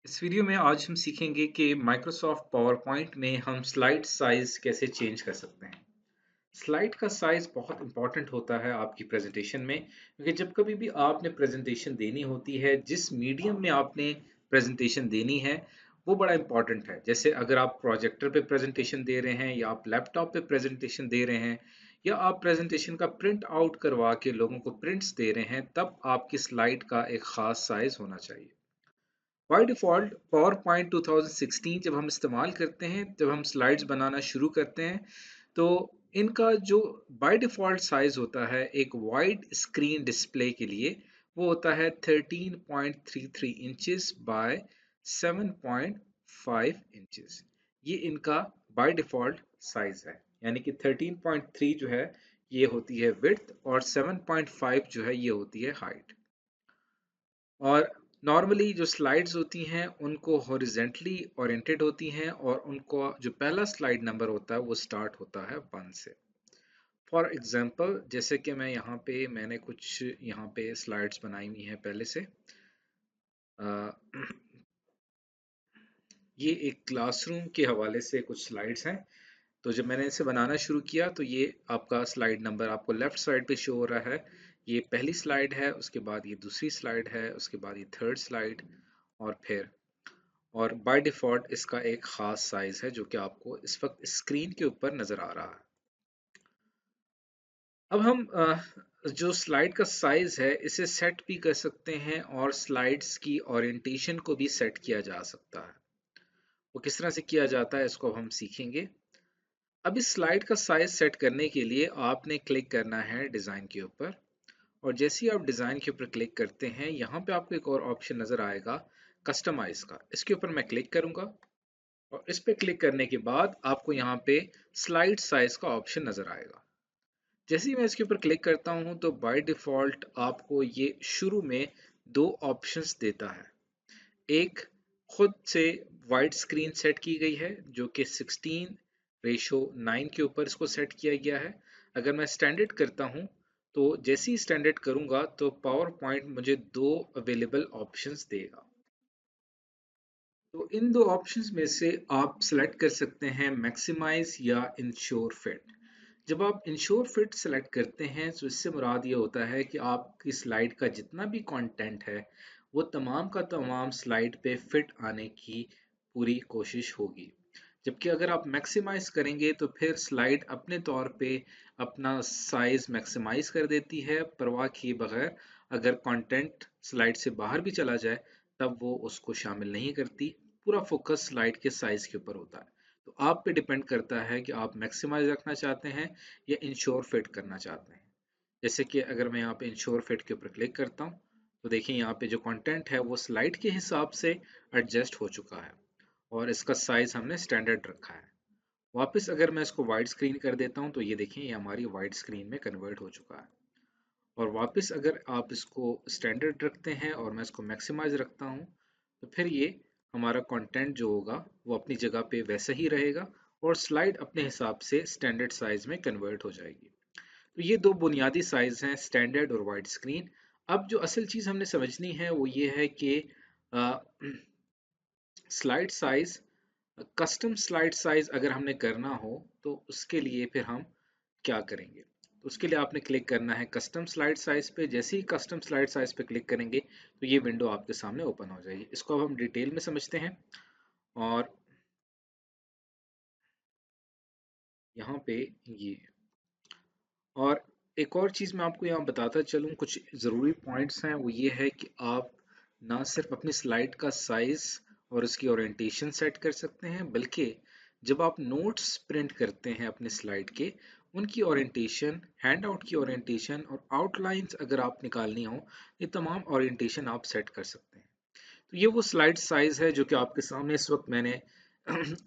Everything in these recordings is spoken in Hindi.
इस वीडियो में आज हम सीखेंगे कि माइक्रोसॉफ्ट पावर पॉइंट में हम स्लाइड साइज कैसे चेंज कर सकते हैं। स्लाइड का साइज बहुत इंपॉर्टेंट होता है आपकी प्रेजेंटेशन में, क्योंकि जब कभी भी आपने प्रेजेंटेशन देनी होती है, जिस मीडियम में आपने प्रेजेंटेशन देनी है वो बड़ा इंपॉर्टेंट है। जैसे अगर आप प्रोजेक्टर पे प्रेजेंटेशन दे रहे हैं या आप लैपटॉप पे प्रेजेंटेशन दे रहे हैं या आप प्रेजेंटेशन का प्रिंट आउट करवा के लोगों को प्रिंट्स दे रहे हैं, तब आपकी स्लाइड का एक खास साइज होना चाहिए। बाय डिफ़ॉल्ट पावर पॉइंट 2016 जब हम इस्तेमाल करते हैं, जब हम स्लाइड्स बनाना शुरू करते हैं, तो इनका जो बाय डिफ़ॉल्ट साइज़ होता है एक वाइड स्क्रीन डिस्प्ले के लिए, वो होता है 13.33 इंचेस बाय 7.5 इंचेस। ये इनका बाय डिफ़ॉल्ट साइज़ है, यानी कि 13.3 जो है ये होती है विड्थ और 7.5 जो है ये होती है हाइट। और नॉर्मली जो स्लाइड्स होती हैं उनको हॉरिजेंटली ओरिएंटेड होती हैं और उनको जो पहला स्लाइड नंबर होता है वो स्टार्ट होता है 1 से। फॉर एग्जांपल, जैसे कि मैंने कुछ यहाँ पे स्लाइड्स बनाई हुई हैं पहले से। अ, ये एक क्लासरूम के हवाले से कुछ स्लाइड्स हैं। तो जब मैंने इसे बनाना शुरू किया तो ये आपका स्लाइड नंबर आपको लेफ्ट साइड पे शो हो रहा है। ये पहली स्लाइड है, उसके बाद ये दूसरी स्लाइड है, उसके बाद ये थर्ड स्लाइड और फिर और बाय डिफ़ॉल्ट इसका एक ख़ास साइज़ है जो कि आपको इस वक्त स्क्रीन के ऊपर नज़र आ रहा है। अब हम जो स्लाइड का साइज़ है इसे सेट भी कर सकते हैं और स्लाइड्स की ओरिएंटेशन को भी सेट किया जा सकता है। वो किस तरह से किया जाता है इसको अब हम सीखेंगे। अब इस स्लाइड का साइज़ सेट करने के लिए आपने क्लिक करना है डिज़ाइन के ऊपर, और जैसे ही आप डिज़ाइन के ऊपर क्लिक करते हैं यहाँ पे आपको एक और ऑप्शन नज़र आएगा कस्टमाइज़ का। इसके ऊपर मैं क्लिक करूँगा और इस पे क्लिक करने के बाद आपको यहाँ पे स्लाइड साइज का ऑप्शन नजर आएगा। जैसे ही मैं इसके ऊपर क्लिक करता हूँ तो बाय डिफॉल्ट आपको ये शुरू में दो ऑप्शंस देता है। एक खुद से वाइड स्क्रीन सेट की गई है जो कि 16:9 के ऊपर इसको सेट किया गया है। अगर मैं स्टैंडर्ड करता हूँ तो जैसे ही स्टैंडर्ड करूँगा तो पावर पॉइंट मुझे दो अवेलेबल ऑप्शंस देगा। तो इन दो ऑप्शंस में से आप सेलेक्ट कर सकते हैं मैक्सिमाइज या इंश्योर फिट। जब आप इंश्योर फिट सेलेक्ट करते हैं तो इससे मुराद ये होता है कि आपकी स्लाइड का जितना भी कंटेंट है वो तमाम का तमाम स्लाइड पे फिट आने की पूरी कोशिश होगी। जबकि अगर आप मैक्सिमाइज करेंगे तो फिर स्लाइड अपने तौर पे अपना साइज मैक्सिमाइज कर देती है परवाह किए बगैर। अगर कंटेंट स्लाइड से बाहर भी चला जाए तब वो उसको शामिल नहीं करती। पूरा फोकस स्लाइड के साइज के ऊपर होता है। तो आप पे डिपेंड करता है कि आप मैक्सिमाइज रखना चाहते हैं या इंश्योर फिट करना चाहते हैं। जैसे कि अगर मैं यहाँ पे इंश्योर फिट के ऊपर क्लिक करता हूँ तो देखिए यहाँ पे जो कंटेंट है वो स्लाइड के हिसाब से एडजस्ट हो चुका है और इसका साइज हमने स्टैंडर्ड रखा है। वापस अगर मैं इसको वाइड स्क्रीन कर देता हूँ तो ये देखिए ये हमारी वाइड स्क्रीन में कन्वर्ट हो चुका है। और वापस अगर आप इसको स्टैंडर्ड रखते हैं और मैं इसको मैक्सिमाइज रखता हूँ तो फिर ये हमारा कंटेंट जो होगा वो अपनी जगह पे वैसा ही रहेगा और स्लाइड अपने हिसाब से स्टैंडर्ड साइज में कन्वर्ट हो जाएगी। तो ये दो बुनियादी साइज हैं, स्टैंडर्ड और वाइड स्क्रीन। अब जो असल चीज़ हमने समझनी है वो ये है कि slide size, custom slide size अगर हमने करना हो तो उसके लिए फिर हम क्या करेंगे। तो उसके लिए आपने क्लिक करना है कस्टम स्लाइड साइज पे। जैसे ही कस्टम स्लाइड साइज पे क्लिक करेंगे तो ये विंडो आपके सामने ओपन हो जाएगी। इसको अब हम डिटेल में समझते हैं। और यहाँ पे ये, और एक और चीज़ मैं आपको यहाँ बताता चलूँ, कुछ ज़रूरी पॉइंट्स हैं। वो ये है कि आप ना सिर्फ अपनी स्लाइड का साइज़ और उसकी ओरिएंटेशन सेट कर सकते हैं, बल्कि जब आप नोट्स प्रिंट करते हैं अपने स्लाइड के, उनकी ओरिएंटेशन, हैंड आउट की ओरिएंटेशन और आउटलाइंस अगर आप निकालनी हो, ये तमाम ओरिएंटेशन आप सेट कर सकते हैं। तो ये वो स्लाइड साइज़ है जो कि आपके सामने इस वक्त मैंने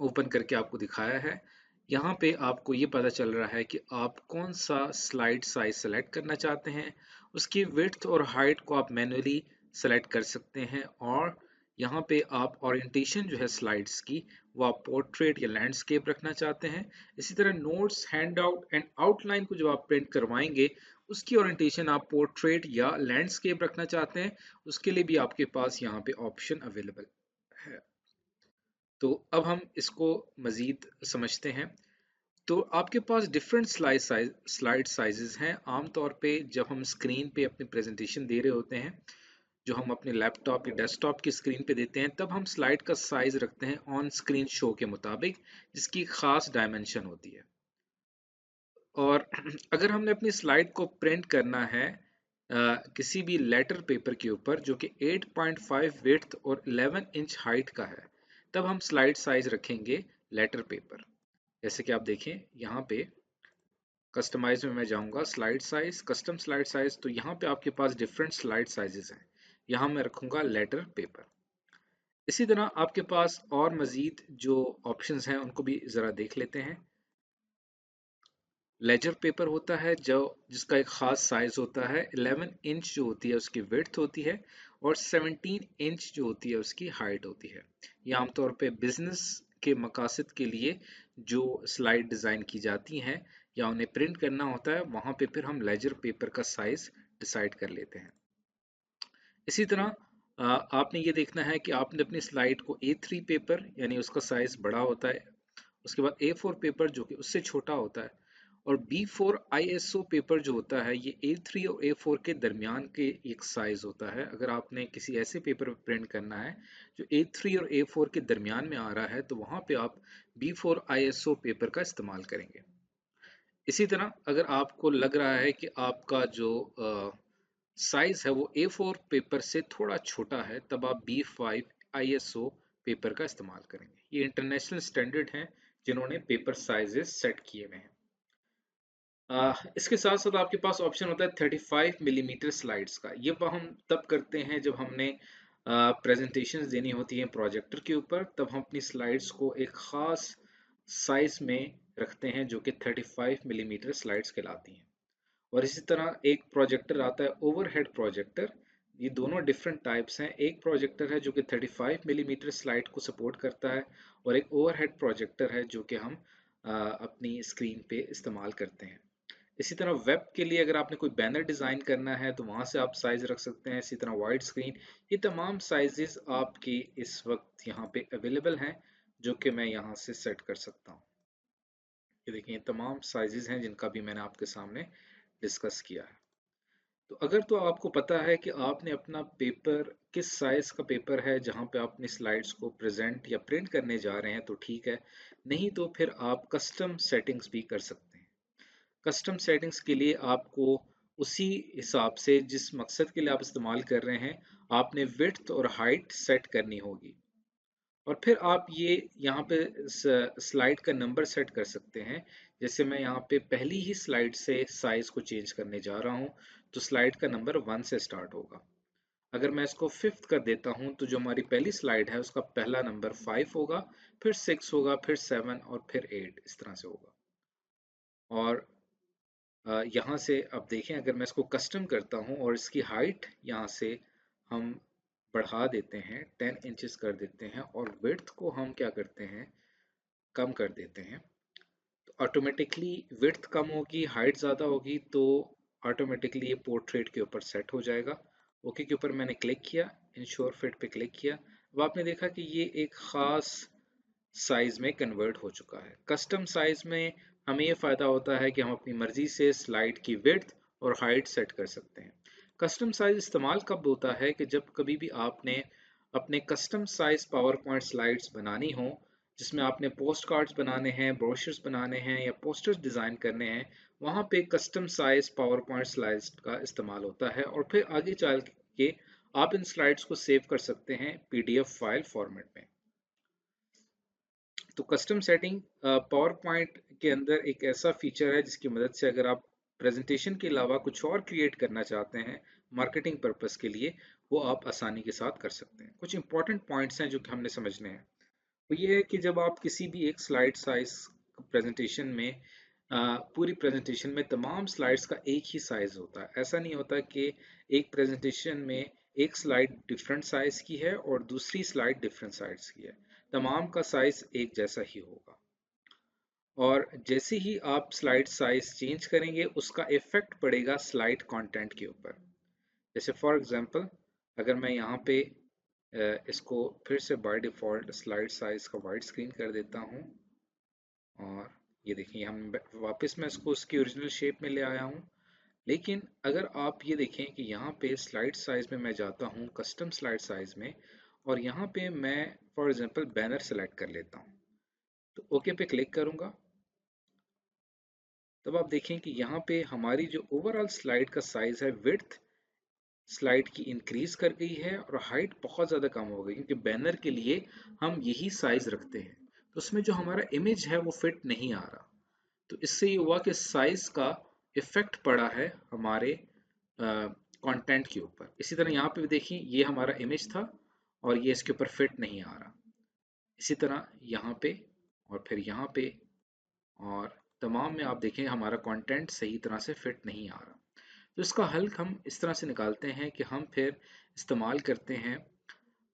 ओपन करके आपको दिखाया है। यहाँ पे आपको ये पता चल रहा है कि आप कौन सा स्लाइड साइज सेलेक्ट करना चाहते हैं। उसकी विड्थ और हाइट को आप मैन्युअली सेलेक्ट कर सकते हैं। और यहाँ पे आप ओरिएंटेशन जो है स्लाइड्स की, वो आप पोर्ट्रेट या लैंडस्केप रखना चाहते हैं। इसी तरह notes, hand out and outline को जब आप प्रिंट करवाएंगे उसकी ओरिएंटेशन आप पोर्ट्रेट या लैंडस्केप रखना चाहते हैं, उसके लिए भी आपके पास यहाँ पे ऑप्शन अवेलेबल है। तो अब हम इसको मज़ीद समझते हैं। तो आपके पास डिफरेंट स्लाइड साइजेस हैं। आमतौर पे जब हम स्क्रीन पे अपनी प्रेजेंटेशन दे रहे होते हैं, जो हम अपने लैपटॉप या डेस्कटॉप की स्क्रीन पे देते हैं, तब हम स्लाइड का साइज रखते हैं ऑन स्क्रीन शो के मुताबिक, जिसकी खास डायमेंशन होती है। और अगर हमने अपनी स्लाइड को प्रिंट करना है किसी भी लेटर पेपर के ऊपर जो कि 8.5 विड्थ और 11 इंच हाइट का है, तब हम स्लाइड साइज रखेंगे लेटर पेपर। जैसे कि आप देखें यहाँ पे कस्टमाइज में मैं जाऊंगा, slide size, custom slide size, तो यहाँ पे आपके पास डिफरेंट स्लाइड साइजेस हैं। यहाँ मैं रखूंगा लेटर पेपर। इसी तरह आपके पास और मजीद जो ऑप्शंस हैं उनको भी ज़रा देख लेते हैं। लेजर पेपर होता है जो जिसका एक ख़ास साइज़ होता है, 11 इंच जो होती है उसकी विड्थ होती है, और 17 इंच जो होती है उसकी हाइट होती है। ये आमतौर पे बिजनेस के मकासद के लिए जो स्लाइड डिज़ाइन की जाती हैं या उन्हें प्रिंट करना होता है, वहाँ पे फिर हम लेजर पेपर का साइज़ डिसाइड कर लेते हैं। इसी तरह आपने ये देखना है कि आपने अपनी स्लाइड को A3 पेपर यानी उसका साइज बड़ा होता है, उसके बाद A4 पेपर जो कि उससे छोटा होता है, और B4 ISO पेपर जो होता है ये A3 और A4 के दरमियान के एक साइज होता है। अगर आपने किसी ऐसे पेपर पर प्रिंट करना है जो A3 और A4 के दरमियान में आ रहा है, तो वहाँ पे आप B4 ISO पेपर का इस्तेमाल करेंगे। इसी तरह अगर आपको लग रहा है कि आपका जो साइज है वो A4 पेपर से थोड़ा छोटा है, तब आप B5 ISO पेपर का इस्तेमाल करेंगे। ये इंटरनेशनल स्टैंडर्ड हैं जिन्होंने पेपर साइजेस सेट किए हुए हैं। इसके साथ साथ आपके पास ऑप्शन होता है 35 मिलीमीटर स्लाइड्स का। ये हम तब करते हैं जब हमने प्रेजेंटेशंस देनी होती हैं प्रोजेक्टर के ऊपर, तब हम अपनी स्लाइड्स को एक ख़ास साइज में रखते हैं जो कि 35 मिलीमीटर स्लाइड्स कहलाती हैं। और इसी तरह एक प्रोजेक्टर आता है ओवरहेड प्रोजेक्टर। ये दोनों डिफरेंट टाइप्स हैं। एक प्रोजेक्टर है जो कि 35 मिलीमीटर स्लाइड को सपोर्ट करता है, और एक ओवरहेड प्रोजेक्टर है जो कि हम अपनी स्क्रीन पे इस्तेमाल करते हैं। इसी तरह वेब के लिए अगर आपने कोई बैनर डिज़ाइन करना है तो वहाँ से आप साइज़ रख सकते हैं। इसी तरह वाइड स्क्रीन, ये तमाम साइजेस आपके इस वक्त यहाँ पे अवेलेबल हैं जो कि मैं यहाँ से सेट कर सकता हूँ। ये देखिए, ये तमाम साइजेस हैं जिनका भी मैंने आपके सामने डिस्कस किया है। तो अगर तो आपको पता है कि आपने अपना पेपर किस साइज़ का पेपर है जहाँ पे आप अपनी स्लाइड्स को प्रेजेंट या प्रिंट करने जा रहे हैं, तो ठीक है। नहीं तो फिर आप कस्टम सेटिंग्स भी कर सकते हैं। कस्टम सेटिंग्स के लिए आपको उसी हिसाब से जिस मकसद के लिए आप इस्तेमाल कर रहे हैं, आपने विड्थ और हाइट सेट करनी होगी। और फिर आप ये यहाँ पे स्लाइड का नंबर सेट कर सकते हैं। जैसे मैं यहाँ पे पहली ही स्लाइड से साइज को चेंज करने जा रहा हूँ, तो स्लाइड का नंबर 1 से स्टार्ट होगा। अगर मैं इसको 5th कर देता हूँ तो जो हमारी पहली स्लाइड है उसका पहला नंबर 5 होगा, फिर 6 होगा, फिर 7 और फिर 8, इस तरह से होगा। और यहाँ से अब देखें, अगर मैं इसको कस्टम करता हूँ और इसकी हाइट यहाँ से हम बढ़ा देते हैं, 10 इंचेस कर देते हैं, और विड्थ को हम क्या करते हैं, कम कर देते हैं, तो ऑटोमेटिकली विड्थ कम होगी, हाइट ज़्यादा होगी, तो ऑटोमेटिकली ये पोर्ट्रेट के ऊपर सेट हो जाएगा। ओके के ऊपर मैंने क्लिक किया, इंश्योर फिट पे क्लिक किया। अब आपने देखा कि ये एक ख़ास साइज में कन्वर्ट हो चुका है। कस्टम साइज में हमें ये फ़ायदा होता है कि हम अपनी मर्ज़ी से स्लाइड की विड्थ और हाइट सेट कर सकते हैं। कस्टम साइज इस्तेमाल कब होता है कि जब कभी भी आपने अपने custom size power point slides बनानी हो, जिसमें आपने पोस्ट कार्ड्स बनाने हैं, ब्रोशर्स बनाने हैं या पोस्टर्स डिज़ाइन करने हैं, वहाँ पे custom size power point slides का इस्तेमाल होता है। और फिर आगे चल के आप इन स्लाइड्स को सेव कर सकते हैं PDF फाइल फॉर्मेट में। तो कस्टम सेटिंग पावर पॉइंट के अंदर एक ऐसा फीचर है जिसकी मदद से अगर आप प्रेजेंटेशन के अलावा कुछ और क्रिएट करना चाहते हैं मार्केटिंग पर्पस के लिए, वो आप आसानी के साथ कर सकते हैं। कुछ इंपॉर्टेंट पॉइंट्स हैं जो कि हमने समझने हैं। वो ये है कि जब आप किसी भी एक स्लाइड साइज प्रेजेंटेशन में पूरी प्रेजेंटेशन में तमाम स्लाइड्स का एक ही साइज होता है। ऐसा नहीं होता कि एक प्रेजेंटेशन में एक स्लाइड डिफरेंट साइज की है और दूसरी स्लाइड डिफरेंट साइज की है। तमाम का साइज एक जैसा ही होगा। और जैसे ही आप स्लाइड साइज चेंज करेंगे उसका इफेक्ट पड़ेगा स्लाइड कंटेंट के ऊपर। जैसे फॉर एग्जांपल, अगर मैं यहाँ पे इसको फिर से बाय डिफ़ॉल्ट स्लाइड साइज का वाइड स्क्रीन कर देता हूँ और ये देखिए हम वापस मैं इसको उसकी ओरिजिनल शेप में ले आया हूँ। लेकिन अगर आप ये देखें कि यहाँ पे स्लाइड साइज में मैं जाता हूँ कस्टम स्लाइड साइज में और यहाँ पे मैं फॉर एग्जांपल बैनर सेलेक्ट कर लेता हूँ, तो ओके पे क्लिक करूँगा, तब आप देखें कि यहाँ पे हमारी जो ओवरऑल स्लाइड का साइज है, विड्थ स्लाइड की इंक्रीज कर गई है और हाइट बहुत ज़्यादा कम हो गई, क्योंकि बैनर के लिए हम यही साइज रखते हैं, तो उसमें जो हमारा इमेज है वो फिट नहीं आ रहा। तो इससे ये हुआ कि साइज का इफेक्ट पड़ा है हमारे कंटेंट के ऊपर। इसी तरह यहाँ पे भी देखिए ये हमारा इमेज था और ये इसके ऊपर फिट नहीं आ रहा। इसी तरह यहाँ पे और फिर यहाँ पे और तमाम में आप देखें हमारा कंटेंट सही तरह से फिट नहीं आ रहा। तो इसका हल हम इस तरह से निकालते हैं कि हम फिर इस्तेमाल करते हैं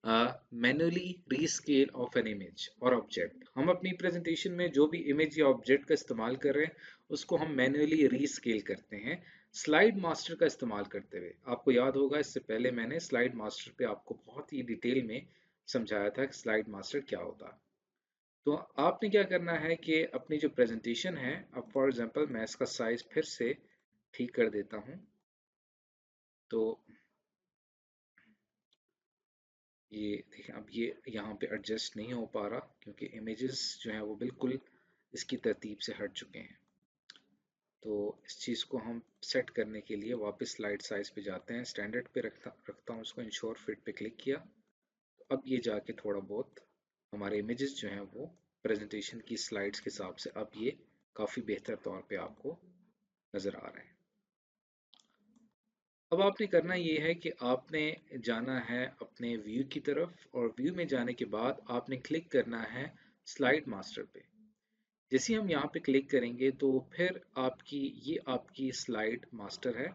manually rescale of an image और ऑब्जेक्ट। हम अपनी प्रेजेंटेशन में जो भी इमेज या ऑब्जेक्ट का इस्तेमाल कर रहे हैं उसको हम मैन्युअली रीस्केल करते हैं स्लाइड मास्टर का इस्तेमाल करते हुए। आपको याद होगा इससे पहले मैंने स्लाइड मास्टर पे आपको बहुत ही डिटेल में समझाया था कि स्लाइड मास्टर क्या होता है। तो आपने क्या करना है कि अपनी जो प्रेजेंटेशन है, अब फॉर एग्जांपल मैं इसका साइज फिर से ठीक कर देता हूँ, तो ये देखिए अब ये यहाँ पे एडजस्ट नहीं हो पा रहा क्योंकि इमेजेस जो हैं वो बिल्कुल इसकी तरतीब से हट चुके हैं। तो इस चीज़ को हम सेट करने के लिए वापस स्लाइड साइज पे जाते हैं, स्टैंडर्ड पे रखता हूँ उसको, इंश्योर फिट पे क्लिक किया, तो अब ये जाके थोड़ा बहुत हमारे इमेजेस जो हैं वो प्रेजेंटेशन की स्लाइड्स के हिसाब से अब ये काफ़ी बेहतर तौर पे आपको नज़र आ रहे हैं। अब आपने करना ये है कि आपने जाना है अपने व्यू की तरफ और व्यू में जाने के बाद आपने क्लिक करना है स्लाइड मास्टर पे। जैसे ही हम यहाँ पे क्लिक करेंगे तो फिर आपकी स्लाइड मास्टर है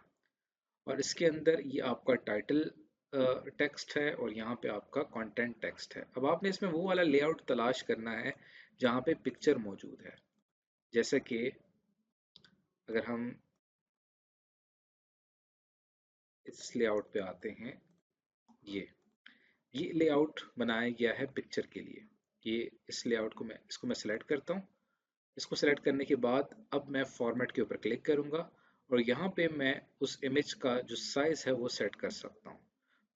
और इसके अंदर ये आपका टाइटल टेक्स्ट है और यहाँ पे आपका कंटेंट टेक्स्ट है। अब आपने इसमें वो वाला लेआउट तलाश करना है जहाँ पे पिक्चर मौजूद है। जैसे कि अगर हम इस लेआउट पे आते हैं, ये लेआउट बनाया गया है पिक्चर के लिए। ये इस लेआउट को मैं सेलेक्ट करता हूँ। इसको सेलेक्ट करने के बाद अब मैं फॉर्मेट के ऊपर क्लिक करूँगा और यहाँ पे मैं उस इमेज का जो साइज है वो सेट कर सकता हूँ।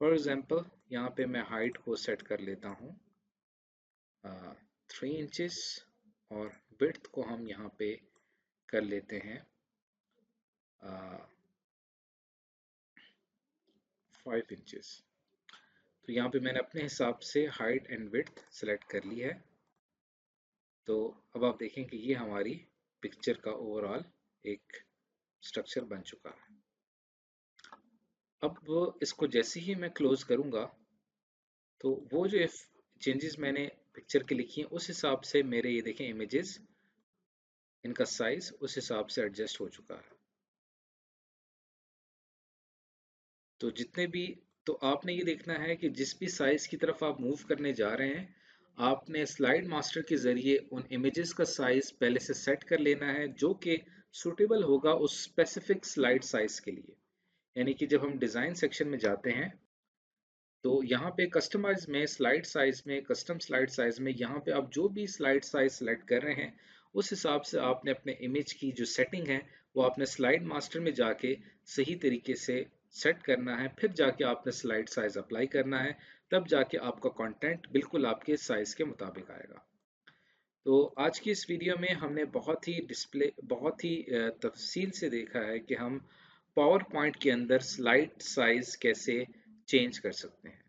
फॉर एग्जांपल यहाँ पे मैं हाइट को सेट कर लेता हूँ 3 इंचेस और विड्थ को हम यहाँ पे कर लेते हैं 5 इंचेस। तो यहाँ पे मैंने अपने हिसाब से हाइट एंड विड्थ सेलेक्ट कर ली है। तो अब आप देखें कि ये हमारी पिक्चर का ओवरऑल एक स्ट्रक्चर बन चुका है। अब इसको जैसे ही मैं क्लोज करूंगा तो वो जो चेंजेस मैंने पिक्चर के लिखी हैं उस हिसाब से मेरे ये देखें इमेजेस, इनका साइज उस हिसाब से एडजस्ट हो चुका है। तो जितने भी तो आपने ये देखना है कि जिस भी साइज की तरफ आप मूव करने जा रहे हैं आपने स्लाइड मास्टर के ज़रिए उन इमेजेस का साइज पहले से सेट कर लेना है जो कि सूटेबल होगा उस स्पेसिफिक स्लाइड साइज के लिए। यानी कि जब हम डिज़ाइन सेक्शन में जाते हैं तो यहाँ पे कस्टमाइज में स्लाइड साइज में कस्टम स्लाइड साइज में यहाँ पे आप जो भी स्लाइड साइज सेलेक्ट कर रहे हैं उस हिसाब से आपने अपने इमेज की जो सेटिंग है वो आपने स्लाइड मास्टर में जाके सही तरीके से सेट करना है, फिर जाके आपने स्लाइड साइज अप्लाई करना है, तब जाके आपका कंटेंट बिल्कुल आपके साइज के मुताबिक आएगा। तो आज की इस वीडियो में हमने बहुत ही तफसील से देखा है कि हम पावर पॉइंट के अंदर स्लाइड साइज कैसे चेंज कर सकते हैं।